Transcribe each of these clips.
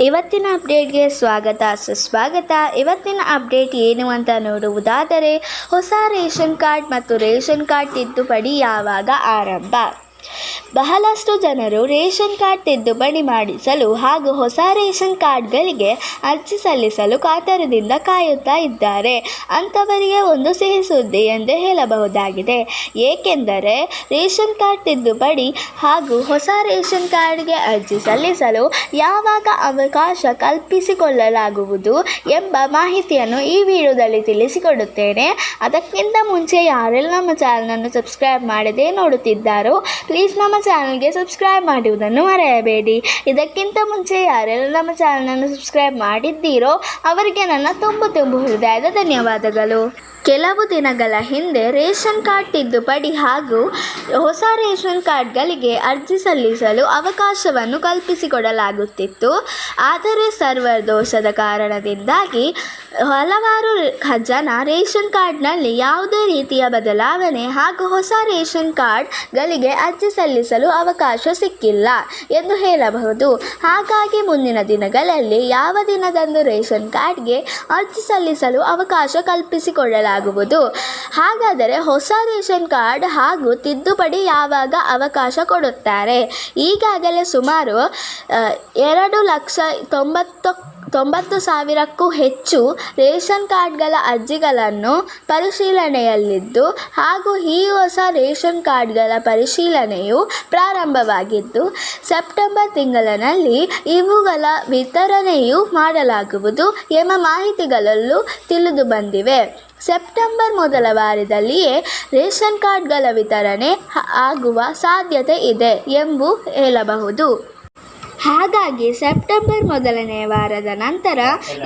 ಇವತ್ತಿನ ಅಪ್ಡೇಟ್ಗೆ ಸ್ವಾಗತ ಸುಸ್ವಾಗತ. ಇವತ್ತಿನ ಅಪ್ಡೇಟ್ ಏನು ಅಂತ ನೋಡುವುದಾದರೆ, ಹೊಸ ರೇಷನ್ ಕಾರ್ಡ್ ಮತ್ತು ರೇಷನ್ ಕಾರ್ಡ್ ತಿದ್ದುಪಡಿ ಯಾವಾಗ ಆರಂಭ? ಬಹಳಷ್ಟು ಜನರು ರೇಷನ್ ಕಾರ್ಡ್ ತಿದ್ದುಪಡಿ ಮಾಡಿಸಲು ಹಾಗೂ ಹೊಸ ರೇಷನ್ ಕಾರ್ಡ್ಗಳಿಗೆ ಅರ್ಜಿ ಸಲ್ಲಿಸಲು ಕಾತರದಿಂದ ಕಾಯುತ್ತಾ ಇದ್ದಾರೆ. ಅಂಥವರಿಗೆ ಒಂದು ಸಿಹಿ ಸುದ್ದಿ ಎಂದು ಹೇಳಬಹುದಾಗಿದೆ. ಏಕೆಂದರೆ ರೇಷನ್ ಕಾರ್ಡ್ ತಿದ್ದುಪಡಿ ಹಾಗೂ ಹೊಸ ರೇಷನ್ ಕಾರ್ಡ್ಗೆ ಅರ್ಜಿ ಸಲ್ಲಿಸಲು ಯಾವಾಗ ಅವಕಾಶ ಕಲ್ಪಿಸಿಕೊಳ್ಳಲಾಗುವುದು ಎಂಬ ಮಾಹಿತಿಯನ್ನು ಈ ವಿಡಿಯೋದಲ್ಲಿ ತಿಳಿಸಿಕೊಡುತ್ತೇನೆ. ಅದಕ್ಕಿಂತ ಮುಂಚೆ ಯಾರೆಲ್ಲ ನಮ್ಮ ಚಾನಲನ್ನು ಸಬ್ಸ್ಕ್ರೈಬ್ ಮಾಡದೇ ನೋಡುತ್ತಿದ್ದಾರೋ ಪ್ಲೀಸ್ ನಮ್ಮ ಚಾನಲ್ಗೆ ಸಬ್ಸ್ಕ್ರೈಬ್ ಮಾಡುವುದನ್ನು ಮರೆಯಬೇಡಿ. ಇದಕ್ಕಿಂತ ಮುಂಚೆ ಯಾರೆಲ್ಲ ನಮ್ಮ ಚಾನಲನ್ನು ಸಬ್ಸ್ಕ್ರೈಬ್ ಮಾಡಿದ್ದೀರೋ ಅವರಿಗೆ ನನ್ನ ತುಂಬ ಹೃದಯದ ಧನ್ಯವಾದಗಳು. ಕೆಲವು ದಿನಗಳ ಹಿಂದೆ ರೇಷನ್ ಕಾರ್ಡ್ ತಿದ್ದುಪಡಿ ಹಾಗೂ ಹೊಸ ರೇಷನ್ ಕಾರ್ಡ್ಗಳಿಗೆ ಅರ್ಜಿ ಸಲ್ಲಿಸಲು ಅವಕಾಶವನ್ನು ಕಲ್ಪಿಸಿಕೊಡಲಾಗುತ್ತಿತ್ತು. ಆದರೆ ಸರ್ವರ್ ದೋಷದ ಕಾರಣದಿಂದಾಗಿ ಹಲವಾರು ಜನ ರೇಷನ್ ಕಾರ್ಡ್ನಲ್ಲಿ ಯಾವುದೇ ರೀತಿಯ ಬದಲಾವಣೆ ಹಾಗೂ ಹೊಸ ರೇಷನ್ ಕಾರ್ಡ್ಗಳಿಗೆ ಅರ್ಜಿ ಸಲ್ಲಿಸಲು ಅವಕಾಶ ಸಿಕ್ಕಿಲ್ಲ ಎಂದು ಹೇಳಬಹುದು. ಹಾಗಾಗಿ ಮುಂದಿನ ದಿನಗಳಲ್ಲಿ ಯಾವ ದಿನದಂದು ರೇಷನ್ ಕಾರ್ಡ್ಗೆ ಅರ್ಜಿ ಸಲ್ಲಿಸಲು ಅವಕಾಶ ಕಲ್ಪಿಸಿಕೊಳ್ಳಲಾಗುವುದು. ಹಾಗಾದರೆ ಹೊಸ ರೇಷನ್ ಕಾರ್ಡ್ ಹಾಗೂ ತಿದ್ದುಪಡಿ ಯಾವಾಗ ಅವಕಾಶ ಕೊಡುತ್ತಾರೆ? ಈಗಾಗಲೇ ಸುಮಾರು 2,90,000ಕ್ಕೂ ಹೆಚ್ಚು ರೇಷನ್ ಕಾರ್ಡ್ಗಳ ಅರ್ಜಿಗಳನ್ನು ಪರಿಶೀಲನೆಯಲ್ಲಿದ್ದು ಹಾಗೂ ಈ ಹೊಸ ರೇಷನ್ ಕಾರ್ಡ್ಗಳ ಪರಿಶೀಲನೆಯು ಪ್ರಾರಂಭವಾಗಿದ್ದು ಸೆಪ್ಟೆಂಬರ್ ತಿಂಗಳಿನಲ್ಲಿ ಇವುಗಳ ವಿತರಣೆಯು ಮಾಡಲಾಗುವುದು ಎಂಬ ಮಾಹಿತಿಗಳಲ್ಲೂ ತಿಳಿದು ಬಂದಿವೆ. ಸೆಪ್ಟೆಂಬರ್ ಮೊದಲ ವಾರದಲ್ಲಿಯೇ ರೇಷನ್ ಕಾರ್ಡ್ಗಳ ವಿತರಣೆ ಆಗುವ ಸಾಧ್ಯತೆ ಇದೆ ಎಂದು ಹೇಳಬಹುದು. ಹಾಗಾಗಿ ಸೆಪ್ಟೆಂಬರ್ ಮೊದಲನೇ ವಾರದ ನಂತರ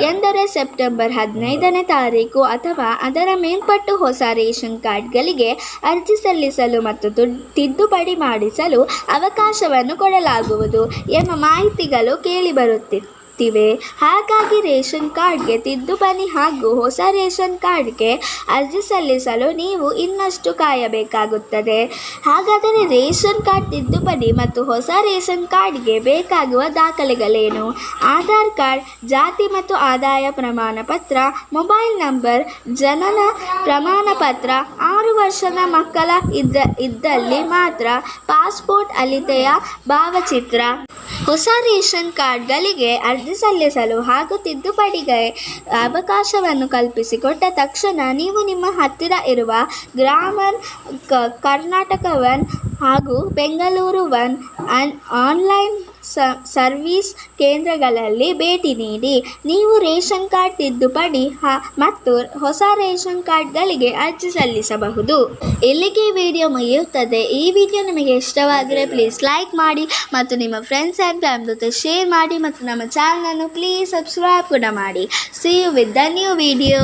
ಎಂದರೆ ಸೆಪ್ಟೆಂಬರ್ 15ನೇ ತಾರೀಕು ಅಥವಾ ಅದರ ಮೇಲ್ಪಟ್ಟು ಹೊಸ ರೇಷನ್ ಕಾರ್ಡ್ಗಳಿಗೆ ಅರ್ಜಿ ಸಲ್ಲಿಸಲು ಮತ್ತು ತಿದ್ದುಪಡಿ ಮಾಡಿಸಲು ಅವಕಾಶವನ್ನು ಕೊಡಲಾಗುವುದು ಎಂಬ ಮಾಹಿತಿಗಳು ಕೇಳಿಬರುತ್ತಿವೆ. ಹಾಗಾಗಿ ರೇಷನ್ ಕಾರ್ಡ್ಗೆ ತಿದ್ದುಪಡಿ ಹಾಗೂ ಹೊಸ ರೇಷನ್ ಕಾರ್ಡ್ಗೆ ಅರ್ಜಿ ಸಲ್ಲಿಸಲು ನೀವು ಇನ್ನಷ್ಟು ಕಾಯಬೇಕಾಗುತ್ತದೆ. ಹಾಗಾದರೆ ರೇಷನ್ ಕಾರ್ಡ್ ತಿದ್ದುಪಡಿ ಮತ್ತು ಹೊಸ ರೇಷನ್ ಕಾರ್ಡ್ಗೆ ಬೇಕಾಗುವ ದಾಖಲೆಗಳೇನು? ಆಧಾರ್ ಕಾರ್ಡ್, ಜಾತಿ ಮತ್ತು ಆದಾಯ ಪ್ರಮಾಣ ಪತ್ರ, ಮೊಬೈಲ್ ನಂಬರ್, ಜನನ ಪ್ರಮಾಣ ಪತ್ರ, 6 ವರ್ಷದ ಮಕ್ಕಳ ಇದ್ದಲ್ಲಿ ಮಾತ್ರ ಪಾಸ್ಪೋರ್ಟ್ ಅಳತೆಯ ಭಾವಚಿತ್ರ. ಹೊಸ ರೇಷನ್ ಕಾರ್ಡ್ಗಳಿಗೆ ಅರ್ಜಿ ಸಲ್ಲಿಸಲು ಹಾಗೂ ತಿದ್ದುಪಡಿಗೆ ಅವಕಾಶವನ್ನು ಕಲ್ಪಿಸಿಕೊಟ್ಟ ತಕ್ಷಣ ನೀವು ನಿಮ್ಮ ಹತ್ತಿರ ಇರುವ ಗ್ರಾಮೀಣ ಕರ್ನಾಟಕ 1 ಹಾಗೂ ಬೆಂಗಳೂರು 1 ಆನ್ಲೈನ್ ಸರ್ವಿಸ್ ಕೇಂದ್ರಗಳಲ್ಲಿ ಭೇಟಿ ನೀಡಿ ನೀವು ರೇಷನ್ ಕಾರ್ಡ್ ತಿದ್ದುಪಡಿ ಮತ್ತು ಹೊಸ ರೇಷನ್ ಕಾರ್ಡ್ಗಳಿಗೆ ಅರ್ಜಿ ಸಲ್ಲಿಸಬಹುದು. ಇಲ್ಲಿಗೆ ಈ ವಿಡಿಯೋ ಮುಗಿಯುತ್ತದೆ. ಈ ವಿಡಿಯೋ ನಿಮಗೆ ಇಷ್ಟವಾದರೆ ಪ್ಲೀಸ್ ಲೈಕ್ ಮಾಡಿ ಮತ್ತು ನಿಮ್ಮ ಫ್ರೆಂಡ್ಸ್ ಆ್ಯಂಡ್ ಫ್ಯಾಮಿಲಿ ಜೊತೆ ಶೇರ್ ಮಾಡಿ ಮತ್ತು ನಮ್ಮ ಚಾನಲನ್ನು ಪ್ಲೀಸ್ ಸಬ್ಸ್ಕ್ರೈಬ್ ಕೂಡ ಮಾಡಿ. See you with the new video.